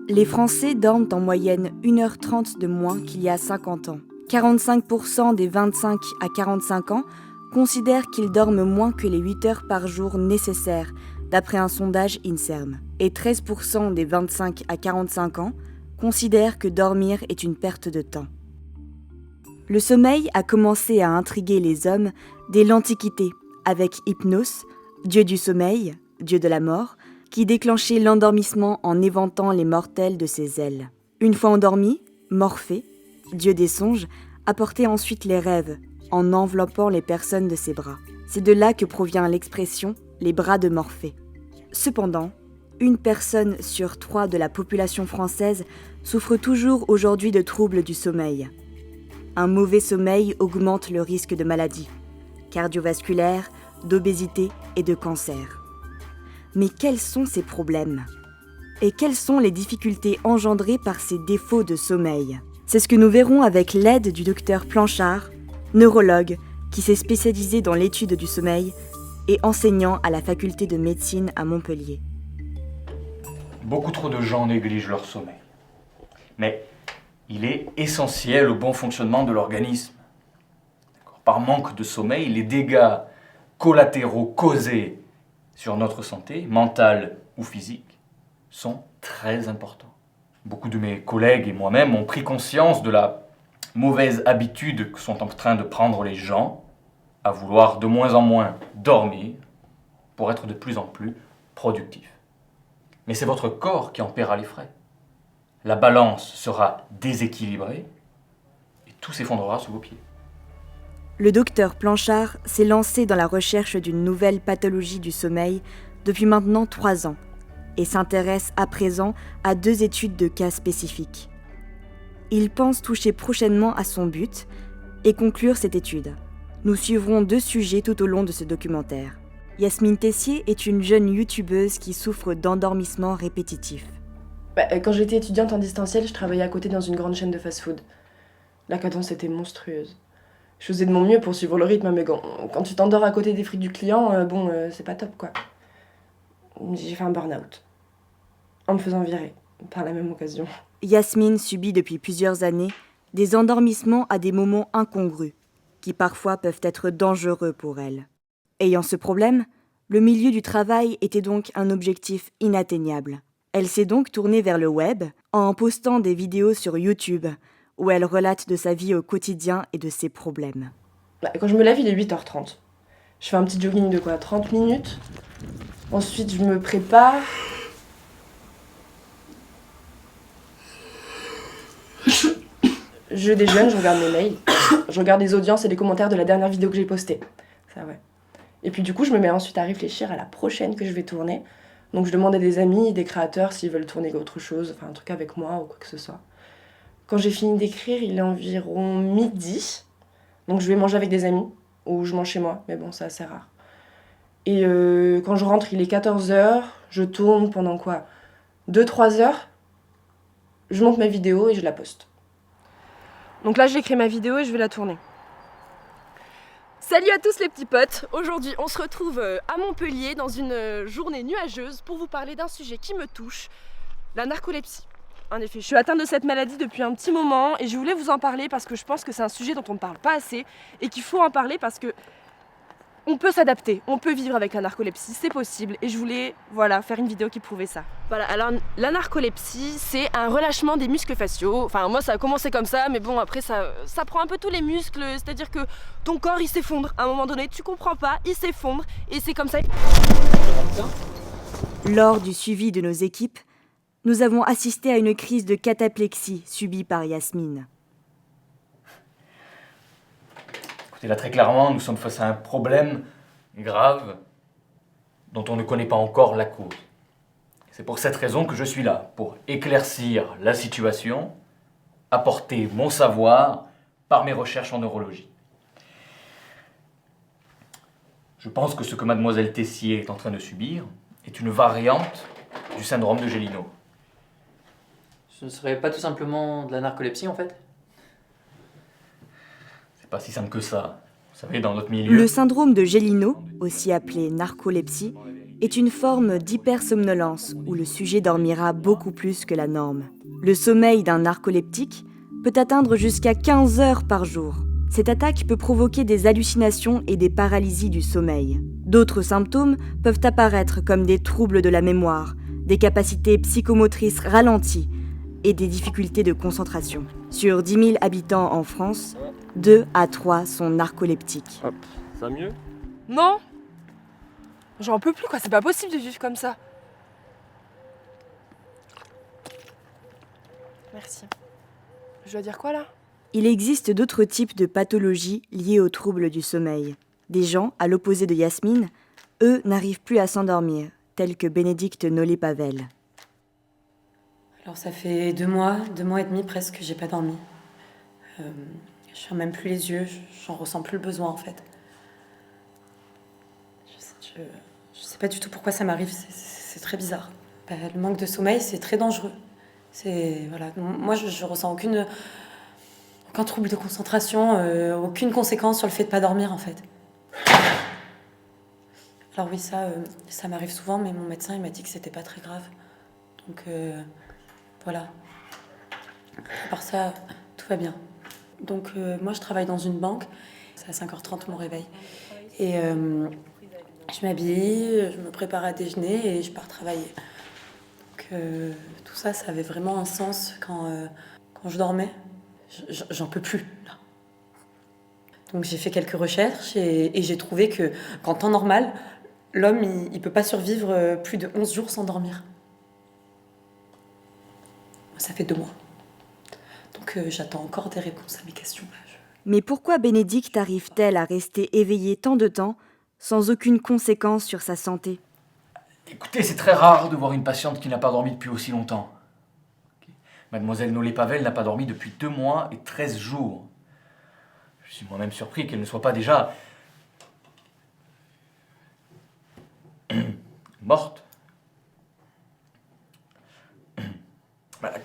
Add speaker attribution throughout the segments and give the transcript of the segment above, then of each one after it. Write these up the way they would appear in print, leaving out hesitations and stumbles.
Speaker 1: Les Français dorment en moyenne 1h30 de moins qu'il y a 50 ans. 45% des 25 à 45 ans considèrent qu'ils dorment moins que les 8 heures par jour nécessaires, d'après un sondage INSERM. Et 13% des 25 à 45 ans considèrent que dormir est une perte de temps. Le sommeil a commencé à intriguer les hommes dès l'Antiquité, avec Hypnos, dieu du sommeil, dieu de la mort, qui déclenchait l'endormissement en éventant les mortels de ses ailes. Une fois endormi, Morphée, dieu des songes, apportait ensuite les rêves, en enveloppant les personnes de ses bras. C'est de là que provient l'expression « les bras de Morphée ». Cependant, une personne sur 3 de la population française souffre toujours aujourd'hui de troubles du sommeil. Un mauvais sommeil augmente le risque de maladies cardiovasculaires, d'obésité et de cancer. Mais quels sont ces problèmes ? Et quelles sont les difficultés engendrées par ces défauts de sommeil ? C'est ce que nous verrons avec l'aide du docteur Planchard, neurologue qui s'est spécialisé dans l'étude du sommeil et enseignant à la faculté de médecine à Montpellier.
Speaker 2: Beaucoup trop de gens négligent leur sommeil. Mais il est essentiel au bon fonctionnement de l'organisme. Par manque de sommeil, les dégâts collatéraux causés sur notre santé, mentale ou physique, sont très importants. Beaucoup de mes collègues et moi-même ont pris conscience de la mauvaise habitude que sont en train de prendre les gens à vouloir de moins en moins dormir pour être de plus en plus productifs. Mais c'est votre corps qui en paiera les frais. La balance sera déséquilibrée et tout s'effondrera sous vos pieds.
Speaker 1: Le docteur Planchard s'est lancé dans la recherche d'une nouvelle pathologie du sommeil depuis maintenant 3 ans et s'intéresse à présent à 2 études de cas spécifiques. Il pense toucher prochainement à son but et conclure cette étude. Nous suivrons 2 sujets tout au long de ce documentaire. Yasmine Tessier est une jeune youtubeuse qui souffre d'endormissement répétitif.
Speaker 3: Quand j'étais étudiante en distanciel, je travaillais à côté dans une grande chaîne de fast-food. La cadence était monstrueuse. Je faisais de mon mieux pour suivre le rythme, mais quand tu t'endors à côté des frites du client, c'est pas top, quoi. J'ai fait un burn-out. En me faisant virer, par la même occasion.
Speaker 1: Yasmine subit depuis plusieurs années des endormissements à des moments incongrus, qui parfois peuvent être dangereux pour elle. Ayant ce problème, le milieu du travail était donc un objectif inatteignable. Elle s'est donc tournée vers le web en postant des vidéos sur YouTube, où elle relate de sa vie au quotidien et de ses problèmes.
Speaker 3: Quand je me lève, il est 8h30. Je fais un petit jogging de 30 minutes. Ensuite, je me prépare. Je déjeune, je regarde mes mails. Je regarde les audiences et les commentaires de la dernière vidéo que j'ai postée. Ça, ouais. Et puis du coup, je me mets ensuite à réfléchir à la prochaine que je vais tourner. Donc je demande à des amis, des créateurs s'ils veulent tourner autre chose, enfin un truc avec moi ou quoi que ce soit. Quand j'ai fini d'écrire, il est environ midi. Donc je vais manger avec des amis, ou je mange chez moi, mais bon, c'est assez rare. Et quand je rentre, il est 14h, je tourne pendant 2-3 heures. Je monte ma vidéo et je la poste. Donc là, j'ai créé ma vidéo et je vais la tourner.
Speaker 4: Salut à tous les petits potes. Aujourd'hui on se retrouve à Montpellier dans une journée nuageuse pour vous parler d'un sujet qui me touche, la narcolepsie. En effet, je suis atteinte de cette maladie depuis un petit moment et je voulais vous en parler parce que je pense que c'est un sujet dont on ne parle pas assez et qu'il faut en parler parce que on peut s'adapter, on peut vivre avec la narcolepsie, c'est possible et je voulais faire une vidéo qui prouvait ça. Voilà, alors la narcolepsie c'est un relâchement des muscles faciaux, enfin moi ça a commencé comme ça mais bon après ça prend un peu tous les muscles, c'est-à-dire que ton corps il s'effondre, à un moment donné tu comprends pas, il s'effondre et c'est comme ça.
Speaker 1: Lors du suivi de nos équipes, nous avons assisté à une crise de cataplexie subie par Yasmine.
Speaker 2: Écoutez, là très clairement, nous sommes face à un problème grave dont on ne connaît pas encore la cause. C'est pour cette raison que je suis là, pour éclaircir la situation, apporter mon savoir par mes recherches en neurologie. Je pense que ce que mademoiselle Tessier est en train de subir est une variante du syndrome de Gélineau.
Speaker 5: Ce ne serait pas tout simplement de la narcolepsie en fait ?
Speaker 2: C'est pas si simple que ça. savez, dans notre milieu...
Speaker 1: Le syndrome de Gélineau, aussi appelé narcolepsie, est une forme d'hypersomnolence où le sujet dormira beaucoup plus que la norme. Le sommeil d'un narcoleptique peut atteindre jusqu'à 15 heures par jour. Cette attaque peut provoquer des hallucinations et des paralysies du sommeil. D'autres symptômes peuvent apparaître comme des troubles de la mémoire, des capacités psychomotrices ralenties et des difficultés de concentration. Sur 10 000 habitants en France, 2 à 3 sont narcoleptiques.
Speaker 6: Hop, ça va mieux?
Speaker 4: Non. J'en peux plus quoi, c'est pas possible de vivre comme ça. Merci. Je dois dire quoi là?
Speaker 1: Il existe d'autres types de pathologies liées aux troubles du sommeil. Des gens, à l'opposé de Yasmine, eux n'arrivent plus à s'endormir, tels que Bénédicte Nollet-Pavel.
Speaker 7: Alors ça fait 2 mois et demi presque que j'ai pas dormi. Je ferme même plus les yeux, j'en ressens plus le besoin en fait. Je sais pas du tout pourquoi ça m'arrive, c'est très bizarre. Le manque de sommeil, c'est très dangereux. Voilà. Moi, je ressens aucun trouble de concentration, aucune conséquence sur le fait de pas dormir en fait. Alors oui, ça m'arrive souvent, mais mon médecin il m'a dit que c'était pas très grave. Donc voilà. À part ça, tout va bien. Donc moi, je travaille dans une banque. C'est à 5h30 mon réveil. Et je m'habille, je me prépare à déjeuner et je pars travailler. Donc tout ça, ça avait vraiment un sens quand je dormais. J'en peux plus, là. Donc j'ai fait quelques recherches et j'ai trouvé que qu'en temps normal, l'homme, il peut pas survivre plus de 11 jours sans dormir. Ça fait 2 mois. Donc j'attends encore des réponses à mes questions.
Speaker 1: Mais pourquoi Bénédicte arrive-t-elle à rester éveillée tant de temps, sans aucune conséquence sur sa santé?
Speaker 2: Écoutez, c'est très rare de voir une patiente qui n'a pas dormi depuis aussi longtemps. Mademoiselle Nollet-Pavel n'a pas dormi depuis 2 mois et 13 jours. Je suis moi-même surpris qu'elle ne soit pas déjà... morte.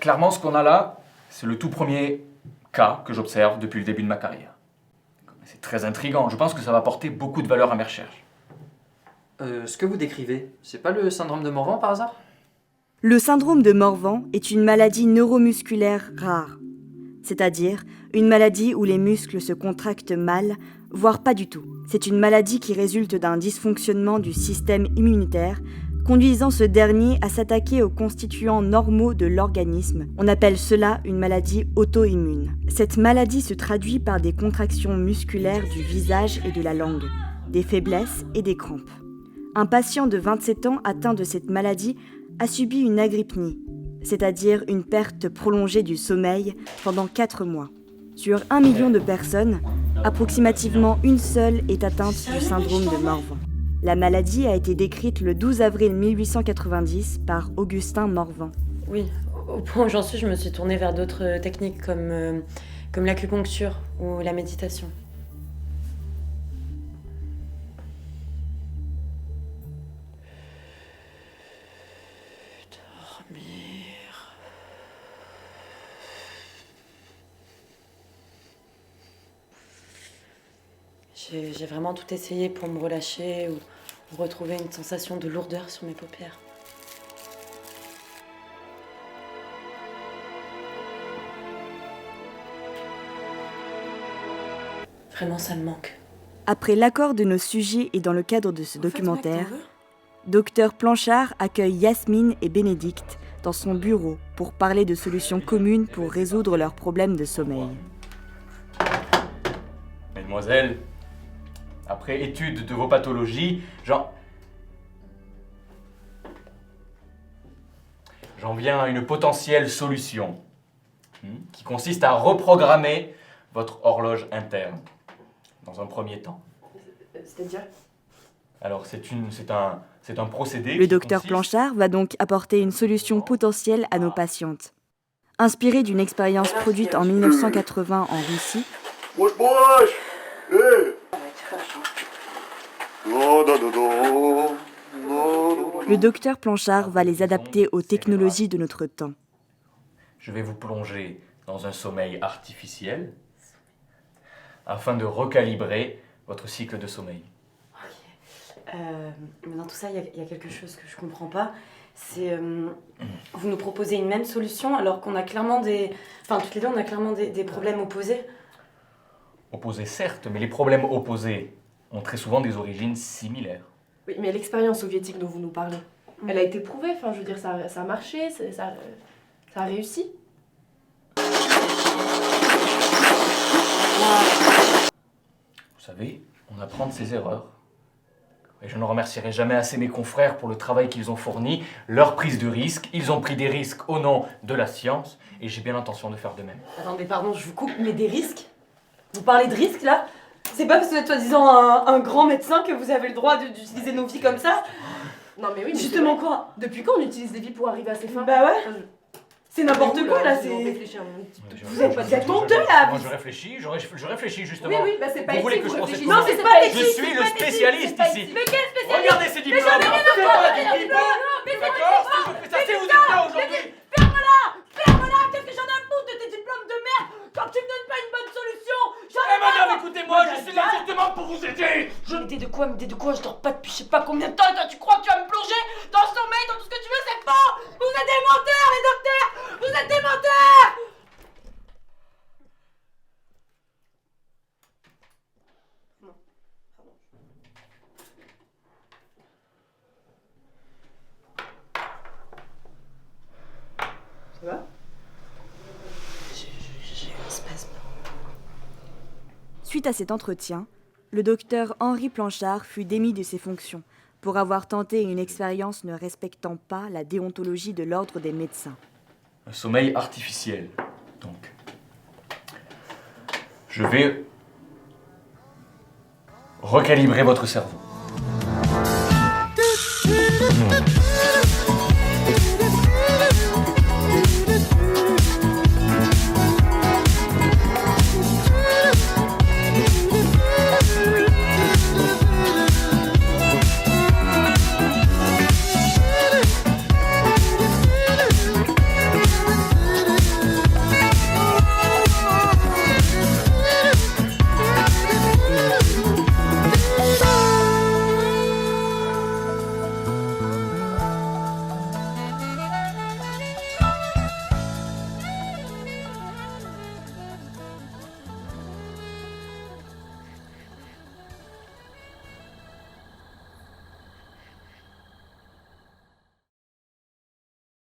Speaker 2: Clairement, ce qu'on a là, c'est le tout premier cas que j'observe depuis le début de ma carrière. C'est très intriguant. Je pense que ça va apporter beaucoup de valeur à mes recherches.
Speaker 5: Ce que vous décrivez, c'est pas le syndrome de Morvan par hasard?
Speaker 1: Le syndrome de Morvan est une maladie neuromusculaire rare, c'est-à-dire une maladie où les muscles se contractent mal, voire pas du tout. C'est une maladie qui résulte d'un dysfonctionnement du système immunitaire, conduisant ce dernier à s'attaquer aux constituants normaux de l'organisme. On appelle cela une maladie auto-immune. Cette maladie se traduit par des contractions musculaires du visage et de la langue, des faiblesses et des crampes. Un patient de 27 ans atteint de cette maladie a subi une agrypnie, c'est-à-dire une perte prolongée du sommeil pendant 4 mois. Sur 1 million de personnes, approximativement une seule est atteinte du syndrome de Morvan. La maladie a été décrite le 12 avril 1890 par Augustin Morvan.
Speaker 7: Oui, au point où j'en suis, je me suis tournée vers d'autres techniques comme l'acupuncture ou la méditation. J'ai vraiment tout essayé pour me relâcher ou retrouver une sensation de lourdeur sur mes paupières. Vraiment, ça me manque.
Speaker 1: Après l'accord de nos sujets et dans le cadre de ce documentaire, Dr Planchard accueille Yasmine et Bénédicte dans son bureau pour parler de solutions communes pour résoudre leurs problèmes de sommeil.
Speaker 2: Mademoiselle, après étude de vos pathologies, j'en viens à une potentielle solution qui consiste à reprogrammer votre horloge interne dans un premier temps.
Speaker 4: C'est-à-dire?
Speaker 2: Alors c'est un procédé.
Speaker 1: Le docteur Planchard va donc apporter une solution potentielle à nos patientes. Inspiré d'une expérience produite en 1980 en Russie, le docteur Planchard va les adapter aux technologies de notre temps.
Speaker 2: Je vais vous plonger dans un sommeil artificiel afin de recalibrer votre cycle de sommeil.
Speaker 7: Mais dans tout ça, il y a quelque chose que je comprends pas. C'est. Vous nous proposez une même solution alors qu'on a clairement des. Enfin, toutes les deux, on a clairement des problèmes opposés.
Speaker 2: Opposés, certes, mais les problèmes opposés ont très souvent des origines similaires.
Speaker 4: Oui, mais l'expérience soviétique dont vous nous parlez, elle a été prouvée, enfin je veux dire, ça a marché, ça a réussi.
Speaker 2: Vous savez, on apprend de ses erreurs. Et je ne remercierai jamais assez mes confrères pour le travail qu'ils ont fourni, leur prise de risque. Ils ont pris des risques au nom de la science, et j'ai bien l'intention de faire de même.
Speaker 7: Attendez, pardon, je vous coupe, mais des risques? Vous parlez de risques là? C'est pas parce que vous êtes soi-disant un grand médecin que vous avez le droit d'utiliser nos vies comme ça?
Speaker 4: Non mais oui, mais
Speaker 7: Justement quoi?
Speaker 4: depuis quand on utilise des vies pour arriver à ses fins?
Speaker 7: Bah ouais, c'est n'importe quoi là, c'est... Vous êtes menteux là!
Speaker 2: Moi je réfléchis, je réfléchis justement.
Speaker 4: Oui, oui, bah c'est pas
Speaker 2: Vous
Speaker 4: ici,
Speaker 2: voulez que je
Speaker 4: réfléchissez.
Speaker 2: procède
Speaker 7: Non, c'est pas
Speaker 2: Je
Speaker 7: ici,
Speaker 2: suis
Speaker 7: c'est
Speaker 2: le
Speaker 7: pas ici,
Speaker 2: spécialiste
Speaker 7: c'est pas
Speaker 2: ici.
Speaker 7: ici. Mais quel spécialiste?
Speaker 2: Regardez ces diplômes.
Speaker 7: j'en ai rien à voir avec les
Speaker 2: diplômes. D'accord, si je fais ça, c'est vous êtes là aujourd'hui.
Speaker 7: Ferme-la! Qu'est-ce que j'en ai à foutre de tes diplômes de merde? Quand tu me donnes pas une bonne solution, j'en ai
Speaker 2: Eh madame, écoutez-moi, je suis là justement pour vous aider.
Speaker 7: L'idée de quoi? L'idée de quoi? Je dors pas depuis je sais pas combien de temps et toi tu crois que tu vas me plonger dans le sommeil, dans tout ce que tu veux, c'est faux! Vous êtes des menteurs les docteurs! Vous êtes des menteurs!
Speaker 4: Ça va?
Speaker 7: J'ai un spasme.
Speaker 1: Suite à cet entretien, le docteur Henri Planchard fut démis de ses fonctions pour avoir tenté une expérience ne respectant pas la déontologie de l'ordre des médecins.
Speaker 2: Un sommeil artificiel, donc. Je vais recalibrer votre cerveau.